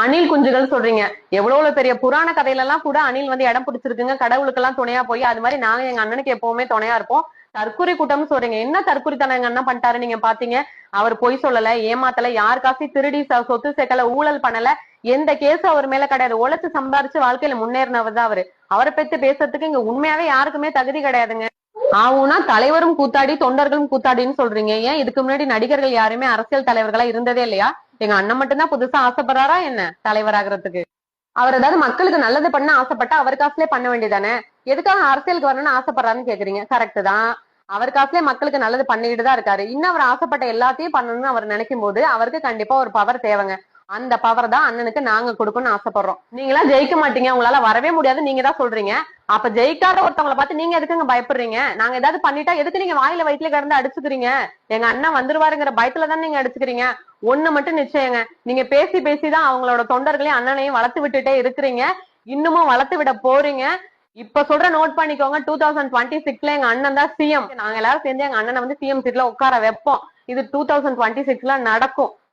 அணில் குஞ்சுகள் சொல்றீங்க. எவ்வளவு பெரிய புராண கதையில எல்லாம் கூட அணில் வந்து இடம் பிடிச்சிருக்குங்க. கடவுளுக்கு எல்லாம் துணையா போய் அது மாதிரி நாங்க எங்க அண்ணனுக்கு எப்பவுமே துணையா இருப்போம். தற்கொலை கூட்டம்னு சொல்றீங்க. என்ன தற்கொலைத்தனம் எங்க அண்ணன் பண்ணிட்டாரு நீங்க பாத்தீங்க? அவர் பொய் சொல்லல, ஏமாத்தல, யார் காசையும் திருடி சொத்து சேர்க்கல, ஊழல் பண்ணல, எந்த கேஸும் அவர் மேல கிடையாது. உழைச்சு சம்பாரிச்சு வாழ்க்கையில முன்னேறினவர் தான் அவரு. அவரை பத்தி பேசுறதுக்கு இங்க உண்மையாவே யாருக்குமே தகுதி கிடையாதுங்க. ஆவுனா தலைவரும் கூத்தாடி தொண்டர்களும் கூத்தாடின்னு சொல்றீங்க. ஏன் இதுக்கு முன்னாடி நடிகர்கள் யாருமே அரசியல் தலைவர்களா இருந்ததே இல்லையா? எங்க அண்ணன் மட்டும்தான் புதுசா ஆசைப்படுறாரா என்ன தலைவர் ஆகுறதுக்கு? அவர் ஏதாவது மக்களுக்கு நல்லது பண்ண ஆசைப்பட்டா அவர் காசுலயே பண்ண வேண்டியதானே? எதுக்காக அரசியலுக்கு வரணும்னு ஆசைப்படுறாருன்னு கேக்குறீங்க. கரெக்ட் தான், அவர் காசுலயே மக்களுக்கு நல்லது பண்ணிக்கிட்டு தான் இருக்காரு. இன்னும் அவர் ஆசைப்பட்ட எல்லாத்தையும் பண்ணணும்னு அவர் நினைக்கும் போது அவருக்கு கண்டிப்பா ஒரு பவர் தேவைங்க. அந்த பவர் தான் அண்ணனுக்கு நாங்க கொடுக்கணும்னு ஆசைப்படுறோம். நீங்களா ஜெயிக்க மாட்டீங்க, உங்களால வரவே முடியாது நீங்க தான் சொல்றீங்க. அப்ப ஜெயிக்காத ஒருத்தவங்களை பார்த்து நீங்க எதுக்குங்க பயப்படுறீங்க? நாங்க ஏதாவது பண்ணிட்டா எதுக்கு நீங்க வாயில வயிற்றுல கிடந்து அடிச்சுக்கிறீங்க? எங்க அண்ணன் வந்துருவாருங்கிற பயத்துல தான் நீங்க அடிச்சுக்கிறீங்க. ஒண்ணு மட்டும் நிச்சயங்க, நீங்க பேசி பேசிதான் அவங்களோட தொண்டர்களையும் அண்ணனையும் வளர்த்து விட்டுட்டே இருக்கிறீங்க. இன்னமும் வளர்த்து விட போறீங்க. இப்ப சொல்ற நோட் பண்ணிக்கோங்க, 2026ல எங்க அண்ணன் தான் சிஎம். நாங்க எல்லாரும் சேர்ந்து எங்க அண்ணனை வந்து சிஎம் சீட்ல உட்கார வைப்போம். இது 2026ல நடக்கும்.